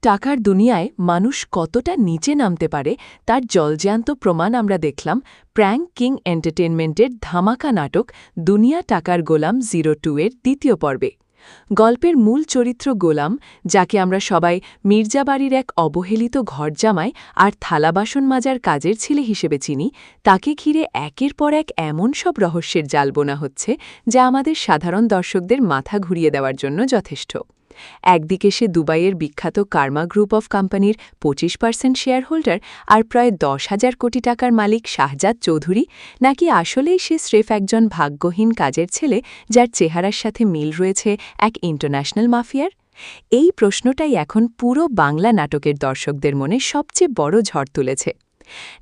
টাকার দুনিয়ায় মানুষ কতটা নিচে নামতে পারে তার জলজ্যান্ত প্রমাণ আমরা দেখলাম প্র্যাঙ্ক কিং এন্টারটেনমেন্টের ধামাকা নাটক দুনিয়া টাকার গোলাম 02 এর দ্বিতীয় পর্বে। গল্পের মূল চরিত্র গোলাম, যাকে আমরা সবাই মির্জাবাড়ির এক অবহেলিত ঘরজামাই আর থালাবাসন মাজার কাজের ছেলে হিসেবে চিনি, তাকে ঘিরে একের পর এক এমন সব রহস্যের জাল বোনা হচ্ছে যা আমাদের সাধারণ দর্শকদের মাথা ঘুরিয়ে দেওয়ার জন্য যথেষ্ট। একদিকে সে দুবাইয়ের বিখ্যাত কার্মা গ্রুপ অফ কোম্পানির 25% শেয়ার হোল্ডার আর প্রায় 10,000 কোটি টাকার মালিক শাহজাদ চৌধুরী, নাকি আসলেই সে স্রেফ একজন ভাগ্যহীন কাজের ছেলে যার চেহারার সাথে মিল রয়েছে এক ইন্টারন্যাশনাল মাফিয়ার? এই প্রশ্নটাই এখন পুরো বাংলা নাটকের দর্শকদের মনে সবচেয়ে বড় ঝড় তুলেছে।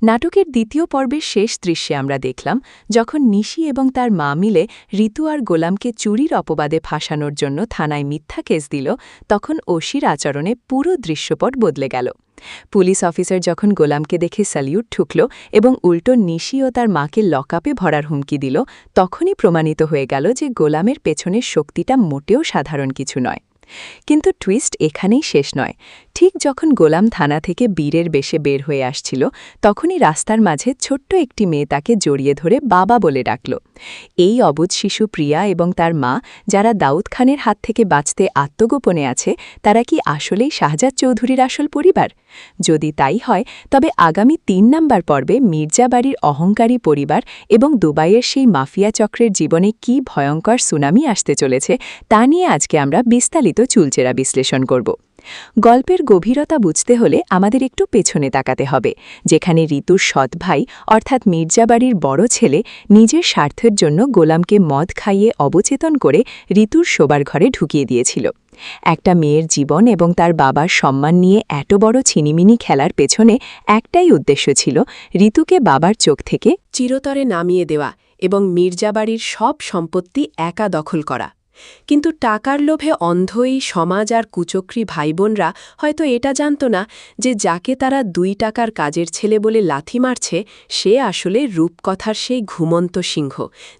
নাটকের দ্বিতীয় পর্বের শেষ দৃশ্যে আমরা দেখলাম যখন নিশি এবং তার মা মিলে ঋতু আর গোলামকে চুরির অপবাদে ফাঁসানোর জন্য থানায় মিথ্যা কেস দিল, তখন ওসির আচরণে পুরো দৃশ্যপট বদলে গেল। পুলিশ অফিসার যখন গোলামকে দেখে স্যালিউট ঠুকল এবং উল্টো নিশি ও তার মাকে লকআপে ভরার হুমকি দিল, তখনই প্রমাণিত হয়ে গেল যে গোলামের পেছনের শক্তিটা মোটেও সাধারণ কিছু নয়। কিন্তু টুইস্ট এখানেই শেষ নয়। ঠিক যখন গোলাম থানা থেকে বীরের বেশে বের হয়ে আসছিল, তখনই রাস্তার মাঝে ছোট্ট একটি মেয়ে তাকে জড়িয়ে ধরে বাবা বলে ডাকল। এই অবুঝ শিশু প্রিয়া এবং তার মা, যারা দাউদ খানের হাত থেকে বাঁচতে আত্মগোপনে আছে, তারা কি আসলেই শাহজাদ চৌধুরীর আসল পরিবার? যদি তাই হয়, তবে আগামী ৩ নম্বর পর্বে মির্জাবাড়ির অহংকারী পরিবার এবং দুবাইয়ের সেই মাফিয়া চক্রের জীবনে কি ভয়ঙ্কর সুনামি আসতে চলেছে তা নিয়ে আজকে আমরা বিস্তারিত চুলচেরা বিশ্লেষণ করব। গল্পের গভীরতা বুঝতে হলে আমাদের একটু পেছনে তাকাতে হবে, যেখানে ঋতুর সৎ ভাই অর্থাৎ মির্জাবাড়ির বড় ছেলে নিজের স্বার্থের জন্য গোলামকে মদ খাইয়ে অবচেতন করে ঋতুর শোবার ঘরে ঢুকিয়ে দিয়েছিল। একটা মেয়ের জীবন এবং তার বাবার সম্মান নিয়ে এত বড় ছিনিমিনি খেলার পেছনে একটাই উদ্দেশ্য ছিল, ঋতুকে বাবার চোখ থেকে চিরতরে নামিয়ে দেওয়া এবং মির্জাবাড়ির সব সম্পত্তি একা দখল করা। কিন্তু টাকার লোভে অন্ধই সমাজ আর কুচক্রী ভাইবোনরা হয়তো এটা জানত না যে যাকে তারা 2 টাকার কাজের ছেলে বলে লাথি মারছে, সে আসলে রূপকথার সেই ঘুমন্ত সিংহ,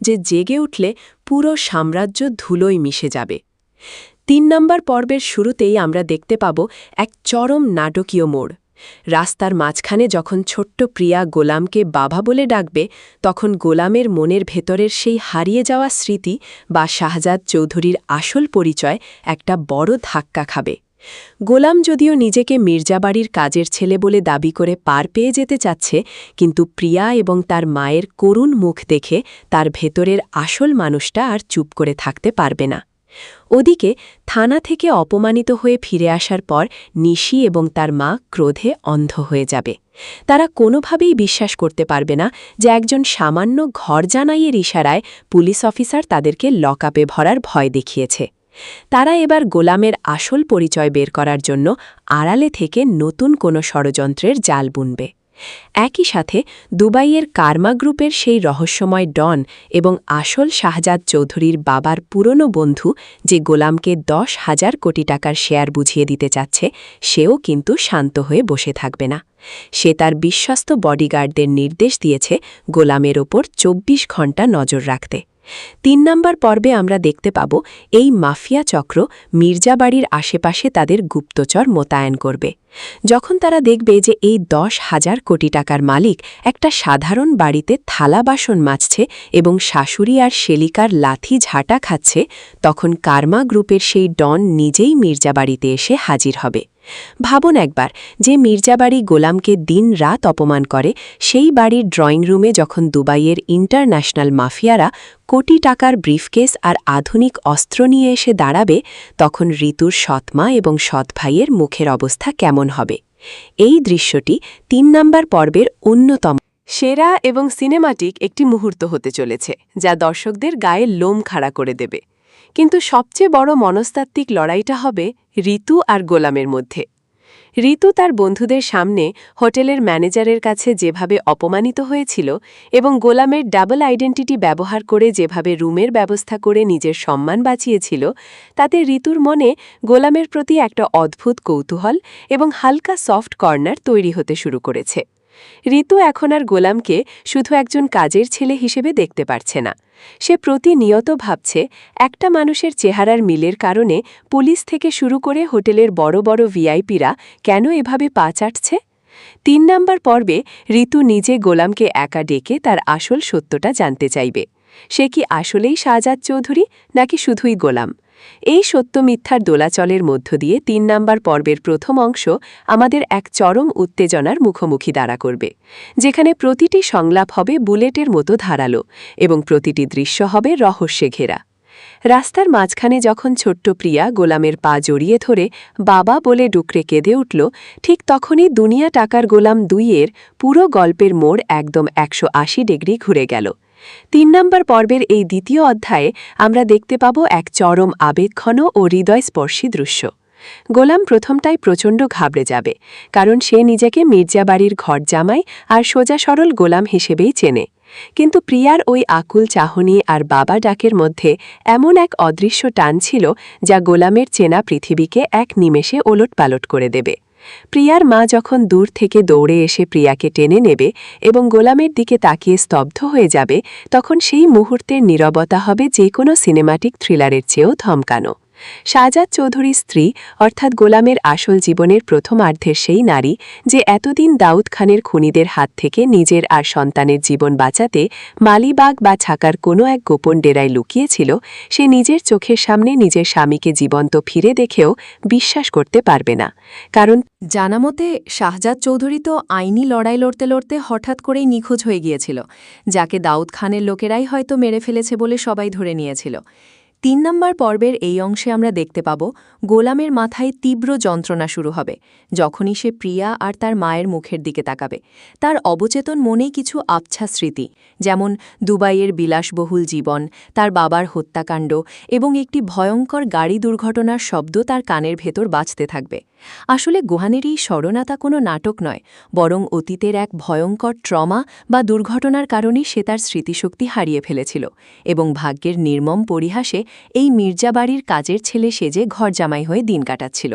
যে জেগে উঠলে পুরো সাম্রাজ্য ধুলোয় মিশে যাবে। 3 নম্বর পর্বের শুরুতেই আমরা দেখতে পাব এক চরম নাটকীয় মোড়। রাস্তার মাঝখানে যখন ছোট্ট প্রিয়া গোলামকে বাবা বলে ডাকবে, তখন গোলামের মনের ভেতরের সেই হারিয়ে যাওয়া স্মৃতি বা শাহজাদ চৌধুরীর আসল পরিচয় একটা বড় ধাক্কা খাবে। গোলাম যদিও নিজেকে মির্জাবাড়ির কাজের ছেলে বলে দাবি করে পার পেয়ে যেতে চাচ্ছে, কিন্তু প্রিয়া এবং তার মায়ের করুণ মুখ দেখে তার ভেতরের আসল মানুষটা আর চুপ করে থাকতে পারবে না। ওদিকে থানা থেকে অপমানিত হয়ে ফিরে আসার পর নিশি এবং তার মা ক্রোধে অন্ধ হয়ে যাবে। তারা কোনোভাবেই বিশ্বাস করতে পারবে না যে একজন সামান্য ঘরজানাইয়ের ইশারায় পুলিশ অফিসার তাদেরকে লকআপে ভরার ভয় দেখিয়েছে। তারা এবার গোলামের আসল পরিচয় বের করার জন্য আড়ালে থেকে নতুন কোনো ষড়যন্ত্রের জাল বুনবে। একই সাথে দুবাইয়ের কার্মা গ্রুপের সেই রহস্যময় ডন এবং আসল শাহজাদ চৌধুরীর বাবার পুরনো বন্ধু, যে গোলামকে 10,000 কোটি টাকার শেয়ার বুঝিয়ে দিতে চাচ্ছে, সেও কিন্তু শান্ত হয়ে বসে থাকবে না। সে তার বিশ্বস্ত বডিগার্ডদের নির্দেশ দিয়েছে গোলামের ওপর 24 ঘণ্টা নজর রাখতে। 3 নম্বর পর্বে আমরা দেখতে পাব এই মাফিয়া চক্র মির্জাবাড়ির আশেপাশে তাদের গুপ্তচর মোতায়েন করবে। যখন তারা দেখবে যে এই 10,000 কোটি টাকার মালিক একটা সাধারণ বাড়িতে থালা বাসন মাজছে এবং শাশুড়ি আর শেলিকার লাথি ঝাঁটা খাচ্ছে, তখন কার্মা গ্রুপের সেই ডন নিজেই মির্জাবাড়িতে এসে হাজির হবে। ভাবুন একবার, যে মির্জাবাড়ি গোলামকে দিন রাত অপমান করে, সেই বাড়ির ড্রয়িং রুমে যখন দুবাইয়ের ইন্টারন্যাশনাল মাফিয়ারা কোটি টাকার ব্রিফকেস আর আধুনিক অস্ত্র নিয়ে এসে দাঁড়াবে, তখন ঋতুর সৎমা এবং সৎ ভাইয়ের মুখের অবস্থা কেমন হবে? এই দৃশ্যটি 3 নম্বর পর্বের অন্যতম সেরা এবং সিনেমাটিক একটি মুহূর্ত হতে চলেছে, যা দর্শকদের গায়ে লোম খাড়া করে দেবে। কিন্তু সবচেয়ে বড় মনস্তাত্ত্বিক লড়াইটা হবে ঋতু আর গোলামের মধ্যে। ঋতু তার বন্ধুদের সামনে হোটেলের ম্যানেজারের কাছে যেভাবে অপমানিত হয়েছিল এবং গোলামের ডাবল আইডেন্টিটি ব্যবহার করে যেভাবে রুমের ব্যবস্থা করে নিজের সম্মান বাঁচিয়েছিল, তাতে ঋতুর মনে গোলামের প্রতি একটা অদ্ভুত কৌতূহল এবং হালকা সফট কর্নার তৈরি হতে শুরু করেছে। ঋতু এখন আর গোলামকে শুধু একজন কাজের ছেলে হিসেবে দেখতে পারছে না। সে প্রতিনিয়ত ভাবছে একটা মানুষের চেহারার মিলের কারণে পুলিশ থেকে শুরু করে হোটেলের বড় বড় ভিআইপিরা কেন এভাবে পা চাটছে। ৩ নম্বর পর্বে ঋতু নিজে গোলামকে একা ডেকে তার আসল সত্যটা জানতে চাইবে। সে কি আসলেই শাহজাদ চৌধুরী নাকি শুধুই গোলাম? এই সত্য মিথ্যার দোলাচলের মধ্য দিয়ে ৩ নম্বর পর্বের প্রথম অংশ আমাদের এক চরম উত্তেজনার মুখোমুখি দাঁড়া করবে, যেখানে প্রতিটি সংলাপ হবে বুলেটের মতো ধারালো এবং প্রতিটি দৃশ্য হবে রহস্যে ঘেরা। রাস্তার মাঝখানে যখন ছোট্ট প্রিয়া গোলামের পা জড়িয়ে ধরে বাবা বলে ডুকরে কেঁদে উঠল, ঠিক তখনই দুনিয়া টাকার গোলাম ২-এর পুরো গল্পের মোড় একদম ১৮০ ডিগ্রি ঘুরে গেল। ৩ নম্বর পর্বের এই দ্বিতীয় অধ্যায়ে আমরা দেখতে পাব এক চরম আবেগঘন ও হৃদয়স্পর্শী দৃশ্য। গোলাম প্রথমটাই প্রচণ্ড ঘাবড়ে যাবে, কারণ সে নিজেকে মির্জাবাড়ির ঘর জামাই আর সোজা সরল গোলাম হিসেবেই চেনে। কিন্তু প্রিয়ার ওই আকুল চাহনি আর বাবা ডাকের মধ্যে এমন এক অদৃশ্য টান ছিল যা গোলামের চেনা পৃথিবীকে এক নিমেষে ওলটপালট করে দেবে। প্রিয়ার মা যখন দূর থেকে দৌড়ে এসে প্রিয়াকে টেনে নেবে এবং গোলামের দিকে তাকিয়ে স্তব্ধ হয়ে যাবে, তখন সেই মুহূর্তের নীরবতা হবে যে কোনো সিনেমাটিক থ্রিলারের চেয়েও ধমকানো। শাহজাদ চৌধুরীর স্ত্রী অর্থাৎ গোলামের আসল জীবনের প্রথমার্ধের সেই নারী, যে এতদিন দাউদ খানের খুনিদের হাত থেকে নিজের আর সন্তানের জীবন বাঁচাতে মালিবাগ বা ছাকার কোনো এক গোপন ডেরায় লুকিয়েছিল, সে নিজের চোখের সামনে নিজের স্বামীকে জীবন্ত ফিরে দেখেও বিশ্বাস করতে পারবে না। কারণ জানামতে শাহজাদ চৌধুরী তো আইনি লড়াই লড়তে লড়তে হঠাৎ করেই নিখোঁজ হয়ে গিয়েছিল, যাকে দাউদ খানের লোকেরাই হয়তো মেরে ফেলেছে বলে সবাই ধরে নিয়েছিল। ৩ নম্বর পর্বের এই অংশে আমরা দেখতে পাব গোলামের মাথায় তীব্র যন্ত্রণা শুরু হবে যখনই সে প্রিয়া আর তার মায়ের মুখের দিকে তাকাবে। তার অবচেতন মনে কিছু আবছা স্মৃতি, যেমন দুবাইয়ের বিলাসবহুল জীবন, তার বাবার হত্যাকাণ্ড এবং একটি ভয়ঙ্কর গাড়ি দুর্ঘটনার শব্দ তার কানের ভেতর বাজতে থাকবে। আসলে গোহানের এই স্মরণাতা কোনো নাটক নয়, বরং অতীতের এক ভয়ঙ্কর ট্রমা বা দুর্ঘটনার কারণে সে তার স্মৃতিশক্তি হারিয়ে ফেলেছিল এবং ভাগ্যের নির্মম পরিহাসে এই মির্জাবাড়ির কাজের ছেলে সেজে ঘর জামাই হয়ে দিন কাটাচ্ছিল।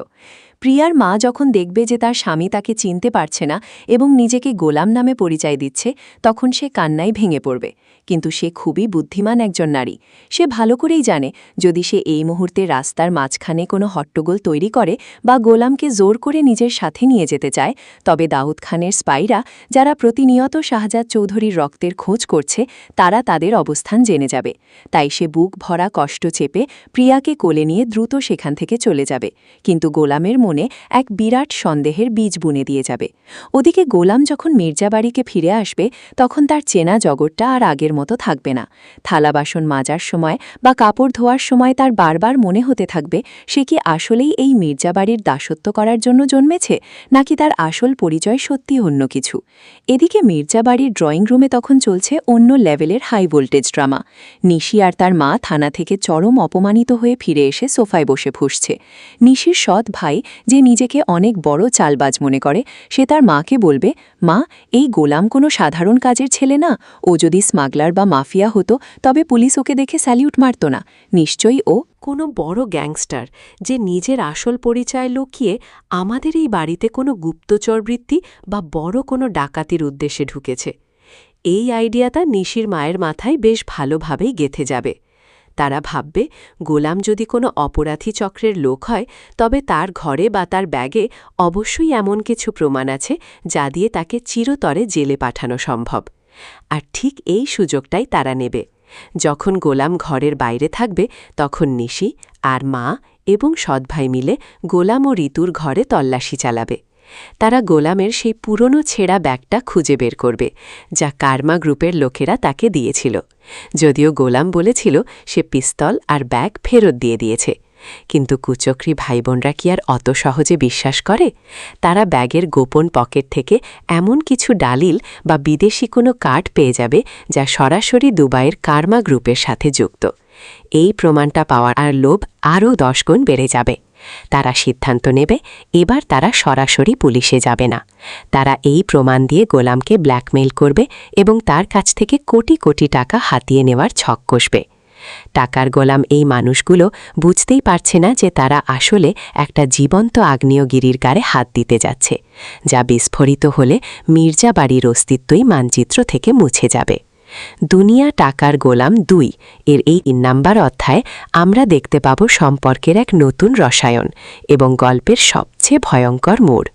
প্রিয়ার মা যখন দেখবে যে তার স্বামী তাকে চিনতে পারছে না এবং নিজেকে গোলাম নামে পরিচয় দিচ্ছে, তখন সে কান্নায় ভেঙে পড়বে। কিন্তু সে খুবই বুদ্ধিমান একজন নারী। সে ভালো করেই জানে, যদি সে এই মুহূর্তে রাস্তার মাঝখানে কোনো হট্টগোল তৈরি করে বা গোলামকে জোর করে নিজের সাথে নিয়ে যেতে চায়, তবে দাউদ খানের স্পাইরা, যারা প্রতিনিয়ত শাহজাদ চৌধুরীর রক্তের খোঁজ করছে, তারা তাদের অবস্থান জেনে যাবে। তাই সে বুক ভরা কষ্ট চেপে প্রিয়াকে কোলে নিয়ে দ্রুত সেখান থেকে চলে যাবে, কিন্তু গোলামের মনে এক বিরাট সন্দেহের বীজ বুনে দিয়ে যাবে। ওদিকে গোলাম যখন মির্জাবাড়িকে ফিরে আসবে, তখন তার চেনা জগৎটা আর আগের মতো থাকবে না। থালা বাসন মাজার সময় বা কাপড় ধোয়ার সময় তার বারবার মনে হতে থাকবে সে কি আসলেই এই মির্জাবাড়ির দাসত্ব করার জন্য জন্মেছে, নাকি তার আসল পরিচয় সত্যি অন্য কিছু। এদিকে মির্জাবাড়ির ড্রয়িং রুমে তখন চলছে অন্য লেভেলের হাই ভোল্টেজ ড্রামা। নিশি আর তার মা থানা থেকে চরম অপমানিত হয়ে ফিরে এসে সোফায় বসে ফুঁসছে। নিশির সৎ ভাই, যে নিজেকে অনেক বড় চালবাজ মনে করে, সে তার মাকে বলবে, মা, এই গোলাম কোনো সাধারণ কাজের ছেলে না। ও যদি স্মাগলার বা মাফিয়া হতো তবে পুলিশ ওকে দেখে স্যালিউট মারত না। নিশ্চয়ই ও কোনো বড় গ্যাংস্টার, যে নিজের আসল পরিচয় লুকিয়ে আমাদের এই বাড়িতে কোনো গুপ্তচরবৃত্তি বা বড় কোনো ডাকাতির উদ্দেশ্যে ঢুকেছে। এই আইডিয়াটা নিশির মায়ের মাথায় বেশ ভালোভাবেই গেঁথে যাবে। তারা ভাববে, গোলাম যদি কোনো অপরাধী চক্রের লোক হয়, তবে তার ঘরে বা তার ব্যাগে অবশ্যই এমন কিছু প্রমাণ আছে যা দিয়ে তাকে চিরতরে জেলে পাঠানো সম্ভব। আর ঠিক এই সুযোগটাই তারা নেবে। যখন গোলাম ঘরের বাইরে থাকবে, তখন নিশি আর মা এবং সৎভাই মিলে গোলাম ও ঋতুর ঘরে তল্লাশি চালাবে। তারা গোলামের সেই পুরনো ছেঁড়া ব্যাগটা খুঁজে বের করবে, যা কার্মা গ্রুপের লোকেরা তাকে দিয়েছিল। যদিও গোলাম বলেছিল সে পিস্তল আর ব্যাগ ফেরত দিয়ে দিয়েছে, কিন্তু কুচক্রী ভাইবোনরা কি আর অত সহজে বিশ্বাস করে? তারা ব্যাগের গোপন পকেট থেকে এমন কিছু ডালিল বা বিদেশি কোনো কার্ড পেয়ে যাবে যা সরাসরি দুবাইয়ের কার্মা গ্রুপের সাথে যুক্ত। এই প্রমাণটা পাওয়ার আর লোভ আরও 10 গুণ বেড়ে যাবে। তারা সিদ্ধান্ত নেবে, এবার তারা সরাসরি পুলিশে যাবে না। তারা এই প্রমাণ দিয়ে গোলামকে ব্ল্যাকমেইল করবে এবং তার কাছ থেকে কোটি কোটি টাকা হাতিয়ে নেওয়ার ছক কষবে। টাকার গোলাম এই মানুষগুলো বুঝতেই পারছে না যে তারা আসলে একটা জীবন্ত আগ্নেয়গিরির গায়ে হাত দিতে যাচ্ছে, যা বিস্ফোরিত হলে মির্জা বাড়ির অস্তিত্বই মানচিত্র থেকে মুছে যাবে। দুনিয়া টাকার গোলাম 2 এর এই 3 নাম্বার অধ্যায়ে আমরা দেখতে পাব সম্পর্কের এক নতুন রসায়ন এবং গল্পের সবচেয়ে ভয়ঙ্কর মোড়।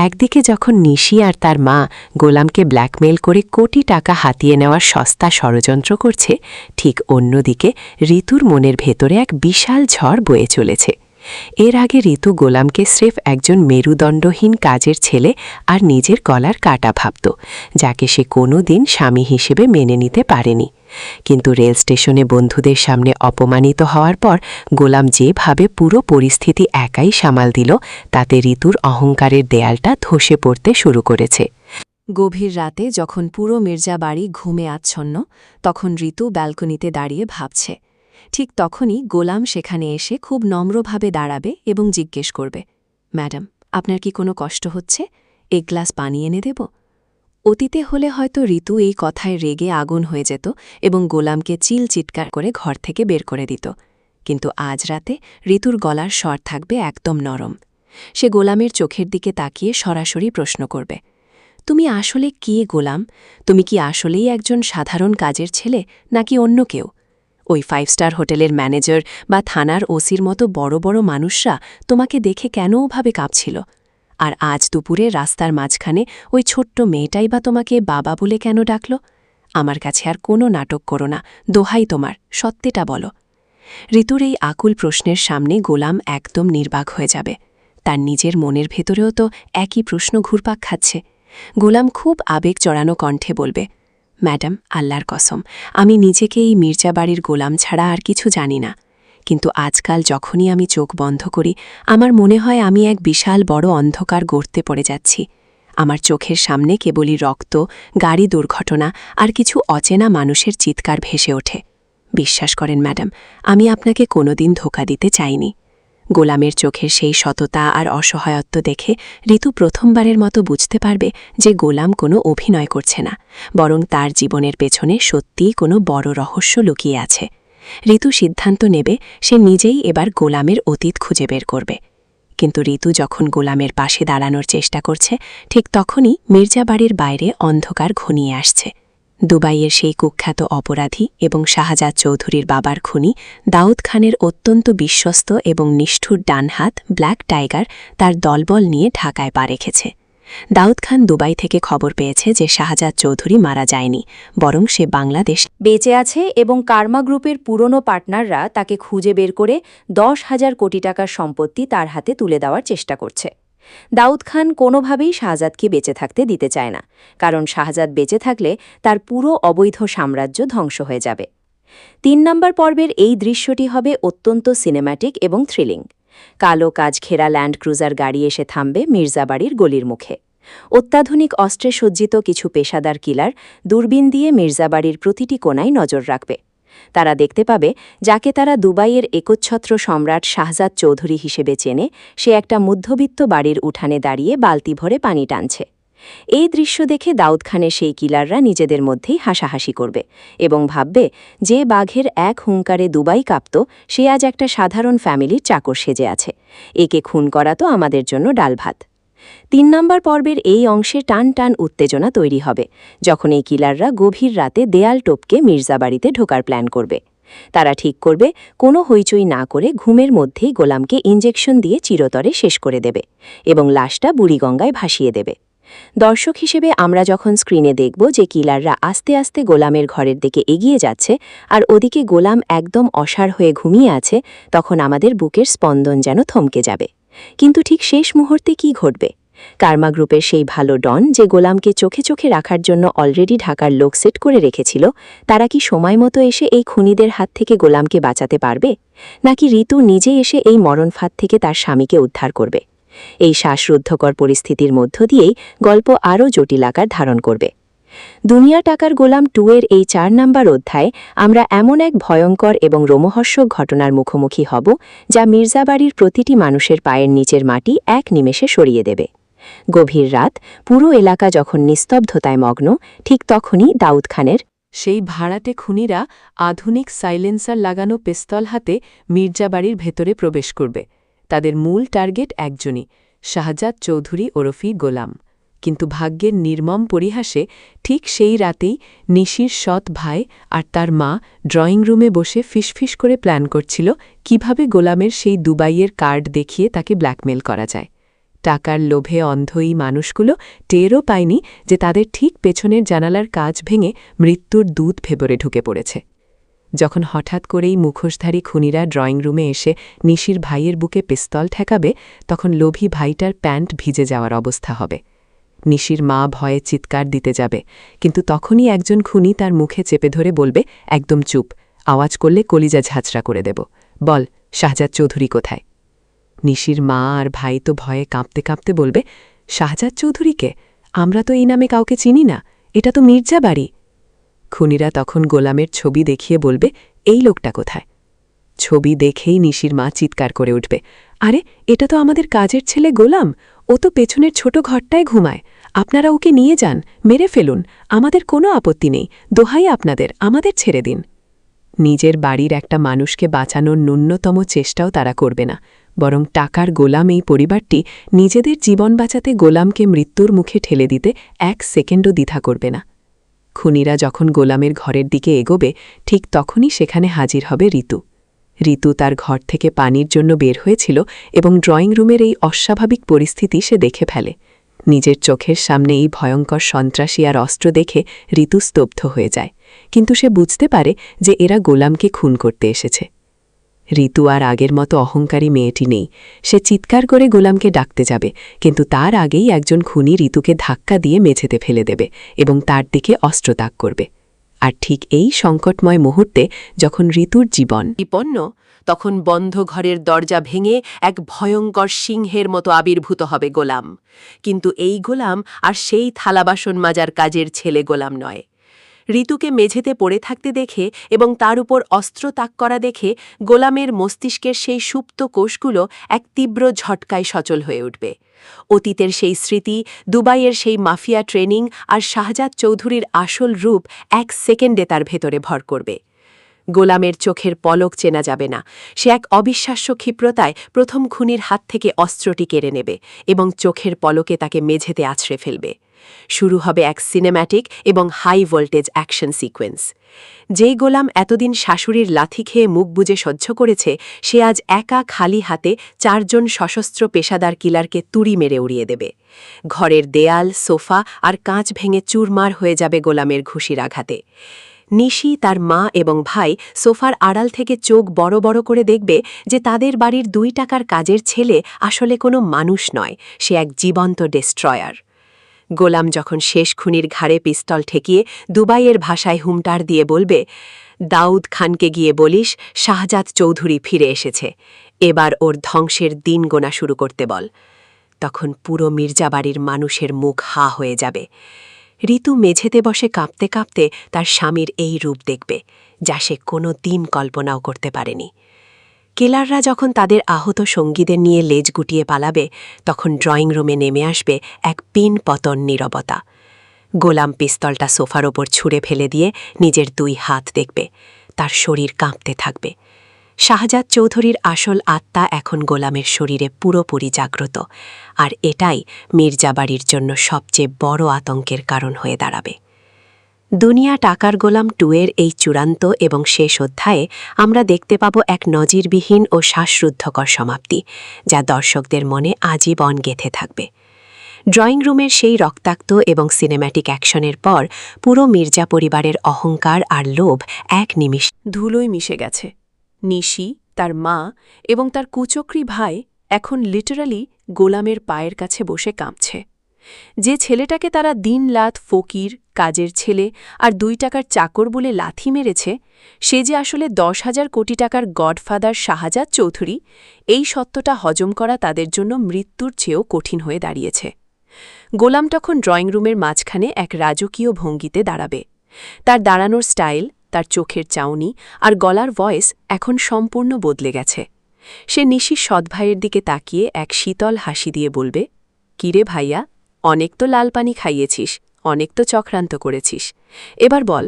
একদিকে যখন নিশি আর তার মা গোলামকে ব্ল্যাকমেইল করে কোটি টাকা হাতিয়ে নেওয়ার সস্তা ষড়যন্ত্র করছে, ঠিক অন্যদিকে ঋতুর মনের ভেতরে এক বিশাল ঝড় বয়ে চলেছে। এর আগে ঋতু গোলামকে স্রেফ একজন মেরুদণ্ডহীন কাজের ছেলে আর নিজের গলার কাটা ভাবত, যাকে সে কোনো দিন স্বামী হিসেবে মেনে নিতে পারেনি। কিন্তু রেল স্টেশনে বন্ধুদের সামনে অপমানিত হওয়ার পর গোলাম যেভাবে পুরো পরিস্থিতি একাই সামাল দিল, তাতে ঋতুর অহংকারের দেয়ালটা ধসে পড়তে শুরু করেছে। গভীর রাতে যখন পুরো মির্জা বাড়ি ঘুমে আচ্ছন্ন, তখন ঋতু ব্যালকনিতে দাঁড়িয়ে ভাবছে। ঠিক তখনই গোলাম সেখানে এসে খুব নম্রভাবে দাঁড়াবে এবং জিজ্ঞেস করবে, ম্যাডাম, আপনার কি কোনো কষ্ট হচ্ছে? এক গ্লাস পানি এনে দেব? অতীতে হলে হয়তো ঋতু এই কথায় রেগে আগুন হয়ে যেত এবং গোলামকে চিৎকার করে ঘর থেকে বের করে দিত। কিন্তু আজ রাতে ঋতুর গলার স্বর থাকবে একদম নরম। সে গোলামের চোখের দিকে তাকিয়ে সরাসরি প্রশ্ন করবে, তুমি আসলে কে গোলাম? তুমি কি আসলেই একজন সাধারণ কাজের ছেলে, নাকি অন্য কেউ? ওই 5 স্টার হোটেলের ম্যানেজার বা থানার ওসির মতো বড় বড় মানুষরা তোমাকে দেখে কেন ওভাবে কাঁপছিল? আর আজ দুপুরে রাস্তার মাঝখানে ওই ছোট্ট মেয়েটাই বা তোমাকে বাবা বলে কেন ডাকল? আমার কাছে আর কোনো নাটক করো না, দোহাই তোমার, সত্যিটা বলো। ঋতুর এই আকুল প্রশ্নের সামনে গোলাম একদম নির্বাক হয়ে যাবে। তার নিজের মনের ভেতরেও তো একই প্রশ্ন ঘুরপাক খাচ্ছে। গোলাম খুব আবেগ চড়ানো কণ্ঠে বলবে, ম্যাডাম, আল্লাহর কসম, আমি নিজেকে এই মির্জা বাড়ির গোলাম ছাড়া আর কিছু জানি না। কিন্তু আজকাল যখনই আমি চোখ বন্ধ করি, আমার মনে হয় আমি এক বিশাল বড় অন্ধকার গর্তে পড়ে যাচ্ছি। আমার চোখের সামনে কেবলই রক্ত, গাড়ি দুর্ঘটনা আর কিছু অচেনা মানুষের চিৎকার ভেসে ওঠে। বিশ্বাস করেন ম্যাডাম, আমি আপনাকে কোনোদিন ধোঁকা দিতে চাইনি। গোলামের চোখের সেই সততা আর অসহায়ত্ব দেখে ঋতু প্রথমবারের মতো বুঝতে পারবে যে গোলাম কোনো অভিনয় করছে না, বরং তার জীবনের পেছনে সত্যিই কোনো বড় রহস্য লুকিয়ে আছে। ঋতু সিদ্ধান্ত নেবে সে নিজেই এবার গোলামের অতীত খুঁজে বের করবে। কিন্তু ঋতু যখন গোলামের পাশে দাঁড়ানোর চেষ্টা করছে, ঠিক তখনই মির্জা বাড়ির বাইরে অন্ধকার ঘনিয়ে আসছে। দুবাইয়ের সেই কুখ্যাত অপরাধী এবং শাহজাদ চৌধুরীর বাবার খুনি দাউদ খানের অত্যন্ত বিশ্বস্ত এবং নিষ্ঠুর ডানহাত ব্ল্যাক টাইগার তার দলবল নিয়ে ঢাকায় পা রেখেছে। দাউদ খান দুবাই থেকে খবর পেয়েছে যে শাহজাদ চৌধুরী মারা যায়নি, বরং সে বাংলাদেশ বেঁচে আছে এবং কার্মা গ্রুপের পুরনো পার্টনাররা তাকে খুঁজে বের করে 10,000 কোটি টাকার সম্পত্তি তার হাতে তুলে দেওয়ার চেষ্টা করছে। দাউদ খান কোনোভাবেই শাহজাদকে বেঁচে থাকতে দিতে চায় না, কারণ শাহজাদ বেঁচে থাকলে তার পুরো অবৈধ সাম্রাজ্য ধ্বংস হয়ে যাবে। 3 নম্বর পর্বের এই দৃশ্যটি হবে অত্যন্ত সিনেম্যাটিক এবং থ্রিলিং। কালো কাজ ঘেরা ল্যান্ড ক্রুজার গাড়ি এসে থামবে মির্জাবাড়ির গলির মুখে। অত্যাধুনিক অস্ত্রে সজ্জিত কিছু পেশাদার কিলার দূরবীন দিয়ে মির্জাবাড়ির প্রতিটি কোণায় নজর রাখবে। তারা দেখতে পাবে যাকে তারা দুবাইয়ের একচ্ছত্র সম্রাট শাহজাদ চৌধুরী হিসেবে চেনে, সে একটা মধ্যবিত্ত বাড়ির উঠানে দাঁড়িয়ে বালতি ভরে পানি টানছে। এই দৃশ্য দেখে দাউদ খানের সেই কিলাররা নিজেদের মধ্যেই হাসাহাসি করবে এবং ভাববে যে বাঘের এক হুঙ্কারে দুবাই কাঁপত, সে আজ একটা সাধারণ ফ্যামিলির চাকর সেজে আছে। একে খুন করা তো আমাদের জন্য ডালভাত। 3 নম্বর পর্বের এই অংশে টান টান উত্তেজনা তৈরি হবে যখন এই কিলাররা গভীর রাতে দেয়াল টপকে মির্জাবাড়িতে ঢোকার প্ল্যান করবে। তারা ঠিক করবে কোনো হইচই না করে ঘুমের মধ্যেই গোলামকে ইঞ্জেকশন দিয়ে চিরতরে শেষ করে দেবে এবং লাশটা বুড়িগঙ্গায় ভাসিয়ে দেবে। দর্শক হিসেবে আমরা যখন স্ক্রিনে দেখব যে কিলাররা আস্তে আস্তে গোলামের ঘরের দিকে এগিয়ে যাচ্ছে আর ওদিকে গোলাম একদম অসাড় হয়ে ঘুমিয়ে আছে, তখন আমাদের বুকের স্পন্দন যেন থমকে যাবে। কিন্তু ঠিক শেষ মুহূর্তে কি ঘটবে? কার্মা গ্রুপের সেই ভালো ডন যে গোলামকে চোখে চোখে রাখার জন্য অলরেডি ঢাকার লোক সেট করে রেখেছিল, তারা কি সময় মতো এসে এই খুনিদের হাত থেকে গোলামকে বাঁচাতে পারবে, নাকি ঋতু নিজে এসে এই মরণ ফাঁদ থেকে তার স্বামীকে উদ্ধার করবে? এই শ্বাসরুদ্ধকর পরিস্থিতির মধ্য দিয়েই গল্প আরও জটিল আকার ধারণ করবে। দুনিয়া টাকার গোলাম 2 এর এই 4 নম্বর অধ্যায়ে আমরা এমন এক ভয়ঙ্কর এবং রোমহর্ষক ঘটনার মুখোমুখি হব যা মির্জাবাড়ির প্রতিটি মানুষের পায়ের নিচের মাটি এক নিমেষে সরিয়ে দেবে। গভীর রাত, পুরো এলাকা যখন নিস্তব্ধতায় মগ্ন, ঠিক তখনই দাউদ খানের সেই ভাড়াটে খুনিরা আধুনিক সাইলেন্সার লাগানো পিস্তল হাতে মির্জাবাড়ির ভেতরে প্রবেশ করবে। তাদের মূল টার্গেট একজনই, শাহজাদ চৌধুরী ওরফি গোলাম। কিন্তু ভাগ্যের নির্মম পরিহাসে ঠিক সেই রাতেই নিশির সৎ ভাই আর তার মা ড্রয়িং রুমে বসে ফিসফিস করে প্ল্যান করছিল কিভাবে গোলামের সেই দুবাইয়ের কার্ড দেখিয়ে তাকে ব্ল্যাকমেল করা যায়। টাকার লোভে অন্ধ এই মানুষগুলো টেরও পায়নি যে তাদের ঠিক পেছনের জানালার কাঁচ ভেঙে মৃত্যুর দূত ভেতরে ঢুকে পড়েছে। যখন হঠাৎ করেই মুখোশধারী খুনিরা ড্রয়িং রুমে এসে নিশির ভাইয়ের বুকে পিস্তল ঠেকাবে, তখন লোভী ভাইটার প্যান্ট ভিজে যাওয়ার অবস্থা হবে। নিশির মা ভয়ে চিৎকার দিতে যাবে, কিন্তু তখনই একজন খুনি তার মুখে চেপে ধরে বলবে, একদম চুপ, আওয়াজ করলে কলিজা ঝাঁচড়া করে দেব, বল শাহজাদ চৌধুরী কোথায়? নিশির মা আর ভাই তো ভয়ে কাঁপতে কাঁপতে বলবে, শাহজাদ চৌধুরীকে? আমরা তো এই নামে কাউকে চিনি না, এটা তো মির্জা বাড়ি। খুনিরা তখন গোলামের ছবি দেখিয়ে বলবে, এই লোকটা কোথায়? ছবি দেখেই নিশির মা চিৎকার করে উঠবে, আরে এটা তো আমাদের কাজের ছেলে গোলাম, ও তো পেছনের ছোট ঘরটায় ঘুমায়, আপনারা ওকে নিয়ে যান, মেরে ফেলুন, আমাদের কোনো আপত্তি নেই, দোহাই আপনাদের, আমাদের ছেড়ে দিন। নিজের বাড়ির একটা মানুষকে বাঁচানোর ন্যূনতম চেষ্টাও তারা করবে না, বরং টাকার গোলাম এই পরিবারটি নিজেদের জীবন বাঁচাতে গোলামকে মৃত্যুর মুখে ঠেলে দিতে এক সেকেন্ডও দ্বিধা করবে না। খুনিরা যখন গোলামের ঘরের দিকে এগোবে, ঠিক তখনই সেখানে হাজির হবে ঋতু। ঋতু তার ঘর থেকে পানির জন্য বের হয়েছিল এবং ড্রয়িং রুমের এই অস্বাভাবিক পরিস্থিতি সে দেখে ফেলে। নিজের চোখের সামনে এই ভয়ঙ্কর সন্ত্রাসী আর অস্ত্র দেখে ঋতু স্তব্ধ হয়ে যায়, কিন্তু সে বুঝতে পারে যে এরা গোলামকে খুন করতে এসেছে। ঋতু আর আগের মতো অহংকারী মেয়েটি নেই, সে চিৎকার করে গোলামকে ডাকতে যাবে, কিন্তু তার আগেই একজন খুনি ঋতুকে ধাক্কা দিয়ে মেঝেতে ফেলে দেবে এবং তার দিকে অস্ত্র তাক করবে। আর ঠিক এই সংকটময় মুহূর্তে যখন ঋতুর জীবন বিপন্ন, তখন বন্ধ ঘরের দরজা ভেঙে এক ভয়ঙ্কর সিংহের মতো আবির্ভূত হবে গোলাম। কিন্তু এই গোলাম আর সেই থালাবাসন মাজার কাজের ছেলে গোলাম নয়। ঋতুকে মেঝেতে পড়ে থাকতে দেখে এবং তার উপর অস্ত্র তাক করা দেখে গোলামের মস্তিষ্কের সেই সুপ্ত কোষগুলো এক তীব্র ঝটকায় সচল হয়ে উঠবে। অতীতের সেই স্মৃতি, দুবাইয়ের সেই মাফিয়া ট্রেনিং আর শাহজাদ চৌধুরীর আসল রূপ এক সেকেন্ডে তার ভেতরে ভর করবে। গোলামের চোখের পলক চেনা যাবে না, সে এক অবিশ্বাস্য ক্ষিপ্রতায় প্রথম খুনির হাত থেকে অস্ত্রটি কেড়ে নেবে এবং চোখের পলকে তাকে মেঝেতে আছড়ে ফেলবে। শুরু হবে এক সিনেম্যাটিক এবং হাই ভোল্টেজ অ্যাকশন সিকোয়েন্স। যেই গোলাম এতদিন শাশুড়ির লাথি খেয়ে মুখ বুজে সহ্য করেছে, সে আজ একা খালি হাতে 4 জন সশস্ত্র পেশাদার কিলারকে তুড়ি মেরে উড়িয়ে দেবে। ঘরের দেয়াল, সোফা আর কাঁচ ভেঙে চুরমার হয়ে যাবে গোলামের ঘুষির আঘাতে। নিশি, তার মা এবং ভাই সোফার আড়াল থেকে চোখ বড় বড় করে দেখবে যে তাদের বাড়ির 2 টাকার কাজের ছেলে আসলে কোনো মানুষ নয়, সে এক জীবন্ত ডেস্ট্রয়ার। গোলাম যখন শেষ খুনির ঘাড়ে পিস্তল ঠেকিয়ে দুবাইয়ের ভাষায় হুমটার দিয়ে বলবে, দাউদ খানকে গিয়ে বলিস শাহজাদ চৌধুরী ফিরে এসেছে, এবার ওর ধ্বংসের দিন গোনা শুরু করতে বল, তখন পুরো মির্জাবাড়ির মানুষের মুখ হা হয়ে যাবে। ঋতু মেঝেতে বসে কাঁপতে কাঁপতে তার স্বামীর এই রূপ দেখবে, যা সে কোনো দিন কল্পনাও করতে পারেনি। কিলাররা যখন তাদের আহত সঙ্গীদের নিয়ে লেজ গুটিয়ে পালাবে, তখন ড্রয়িং রুমে নেমে আসবে এক পিন পতন নীরবতা। গোলাম পিস্তলটা সোফার ওপর ছুঁড়ে ফেলে দিয়ে নিজের 2 হাত দেখবে, তার শরীর কাঁপতে থাকবে। শাহজাদ চৌধুরীর আসল আত্মা এখন গোলামের শরীরে পুরোপুরি জাগ্রত, আর এটাই মির্জাবাড়ির জন্য সবচেয়ে বড় আতঙ্কের কারণ হয়ে দাঁড়াবে। দুনিয়া টাকার গোলাম 2 এর এই চূড়ান্ত এবং শেষ অধ্যায়ে আমরা দেখতে পাব এক নজিরবিহীন ও শ্বাসরুদ্ধকর সমাপ্তি, যা দর্শকদের মনে আজীবন গেঁথে থাকবে। ড্রয়িং রুমের সেই রক্তাক্ত এবং সিনেম্যাটিক অ্যাকশনের পর পুরো মির্জা পরিবারের অহংকার আর লোভ এক নিমিষ ধুলোয় মিশে গেছে। নিশি, তার মা এবং তার কুচক্রী ভাই এখন লিটারালি গোলামের পায়ের কাছে বসে কাঁপছে। যে ছেলেটাকে তারা দিনরাত ফকির, কাজের ছেলে আর 2 টাকার চাকর বলে লাথি মেরেছে, সে যে আসলে 10,000 কোটি টাকার গডফাদার শাহজাদ চৌধুরী, এই সত্যটা হজম করা তাদের জন্য মৃত্যুর চেয়েও কঠিন হয়ে দাঁড়িয়েছে। গোলাম তখন ড্রয়িং রুমের মাঝখানে এক রাজকীয় ভঙ্গিতে দাঁড়াবে। তার দাঁড়ানোর স্টাইল, তার চোখের চাউনি আর গলার ভয়েস এখন সম্পূর্ণ বদলে গেছে। সে নিশির সৎভাইয়ের দিকে তাকিয়ে এক শীতল হাসি দিয়ে বলবে, কিরে ভাইয়া, অনেক তো লাল পানি খাইয়েছিস, অনেক তো চক্রান্ত করেছিস, এবার বল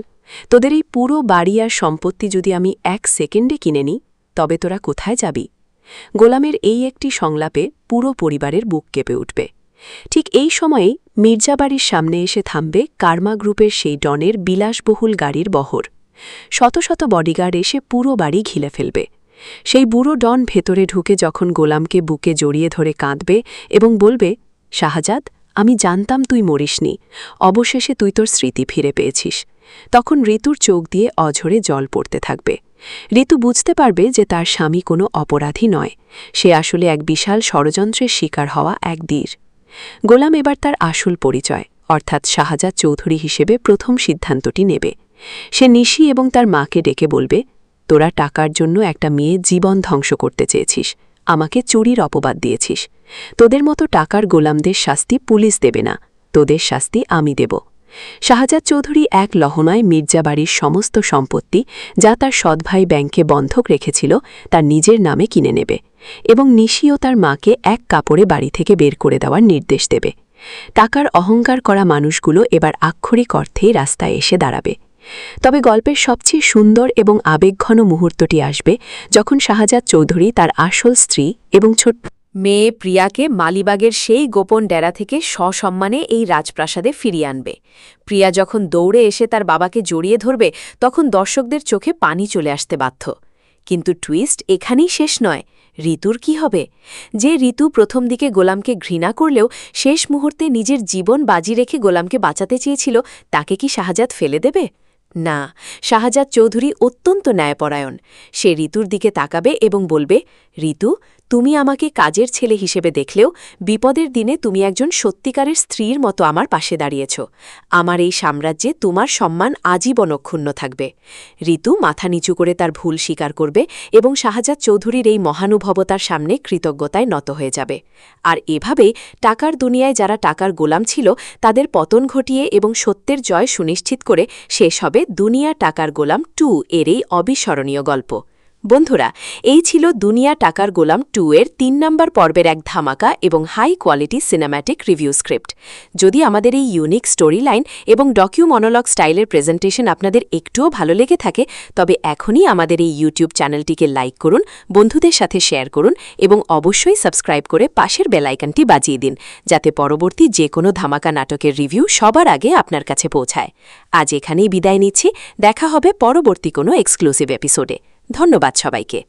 তোদের এই পুরো বাড়ি আর সম্পত্তি যদি আমি 1 সেকেন্ডে কিনে নিই তবে তোরা কোথায় যাবি? গোলামের এই একটি সংলাপে পুরো পরিবারের বুক কেঁপে উঠবে। ঠিক এই সময়েই মির্জা বাড়ির সামনে এসে থামবে কার্মা গ্রুপের সেই ডনের বিলাসবহুল গাড়ির বহর। শত শত বডিগার্ড এসে পুরো বাড়ি ঘিরে ফেলবে। সেই বুড়ো ডন ভেতরে ঢুকে যখন গোলামকে বুকে জড়িয়ে ধরে কাঁদবে এবং বলবে, শাহজাদ, আমি জানতাম তুই মরিসনি, অবশেষে তুই তোর স্মৃতি ফিরে পেয়েছিস, তখন ঋতুর চোখ দিয়ে অঝরে জল পড়তে থাকবে। ঋতু বুঝতে পারবে যে তার স্বামী কোনো অপরাধী নয়, সে আসলে এক বিশাল ষড়যন্ত্রের শিকার হওয়া এক বীর। গোলাম এবার তার আসল পরিচয় অর্থাৎ শাহজাদ চৌধুরী হিসেবে প্রথম সিদ্ধান্তটি নেবে। সে নিশি এবং তার মাকে ডেকে বলবে, তোরা টাকার জন্য একটা মেয়ে জীবন ধ্বংস করতে চেয়েছিস, আমাকে চুরির অপবাদ দিয়েছিস। তোদের মতো টাকার গোলামদের শাস্তি পুলিশ দেবে না, তোদের শাস্তি আমি দেব। শাহজাদ চৌধুরী এক লহমায় মির্জা বাড়ির সমস্ত সম্পত্তি, যা তার সৎভাই ব্যাংকে বন্ধক রেখেছিল, তার নিজের নামে কিনে নেবে এবং নিশি ও তার মাকে এক কাপড়ে বাড়ি থেকে বের করে দেওয়ার নির্দেশ দেবে। টাকার অহংকার করা মানুষগুলো এবার আক্ষরিক অর্থেই রাস্তায় এসে দাঁড়াবে। তবে গল্পের সবচেয়ে সুন্দর এবং আবেগঘন মুহূর্তটি আসবে যখন শাহজাদ চৌধুরী তার আসল স্ত্রী এবং ছোট্ট মেয়ে প্রিয়াকে মালিবাগের সেই গোপন ডেরা থেকে সসম্মানে এই রাজপ্রাসাদে ফিরিয়ে আনবে। প্রিয়া যখন দৌড়ে এসে তার বাবাকে জড়িয়ে ধরবে তখন দর্শকদের চোখে পানি চলে আসতে বাধ্য। কিন্তু টুইস্ট এখানেই শেষ নয়। ঋতুর কি হবে? যে ঋতু প্রথম দিকে গোলামকে ঘৃণা করলেও শেষ মুহূর্তে নিজের জীবন বাজি রেখে গোলামকে বাঁচাতে চেয়েছিল, তাকে কি শাহজাদ ফেলে দেবে? না, শাহজাদ চৌধুরী অত্যন্ত ন্যায়পরায়ণ। সে ঋতুর দিকে তাকাবে এবং বলবে, ঋতু, তুমি আমাকে কাজের ছেলে হিসেবে দেখলেও বিপদের দিনে তুমি একজন সত্যিকারের স্ত্রীর মতো আমার পাশে দাঁড়িয়েছ। আমার এই সাম্রাজ্যে তোমার সম্মান আজীবন অক্ষুণ্ণ থাকবে। ঋতু মাথা নিচু করে তার ভুল স্বীকার করবে এবং শাহজাদ চৌধুরীর এই মহানুভবতার সামনে কৃতজ্ঞতায় নত হয়ে যাবে। আর এভাবেই টাকার দুনিয়ায় যারা টাকার গোলাম ছিল তাদের পতন ঘটিয়ে এবং সত্যের জয় সুনিশ্চিত করে শেষ হবে দুনিয়া টাকার গোলাম 2 এর এই অবিস্মরণীয় গল্প। বন্ধুরা, এই ছিল দুনিয়া টাকার গোলাম 2 এর 3 নম্বর পর্বের এক ধামাকা এবং high quality cinematic review script. যদি আমাদের এই ইউনিক স্টোরি লাইন এবং ডকিউ মনোলগ স্টাইলের প্রেজেন্টেশন আপনাদের একটুও ভালো লেগে থাকে, তবে এখনই আমাদের এই ইউটিউব চ্যানেলটিকে লাইক করুন, বন্ধুদের সাথে শেয়ার করুন এবং অবশ্যই সাবস্ক্রাইব করে পাশের বেল আইকনটি বাজিয়ে দিন, যাতে পরবর্তী যে কোনো ধামাকা নাটকের রিভিউ সবার আগে আপনার কাছে পৌঁছায়। আজ এখানেই বিদায় নিচ্ছি, দেখা হবে পরবর্তী কোনো এক্সক্লুসিভ এপিসোডে। ধন্যবাদ সবাইকে।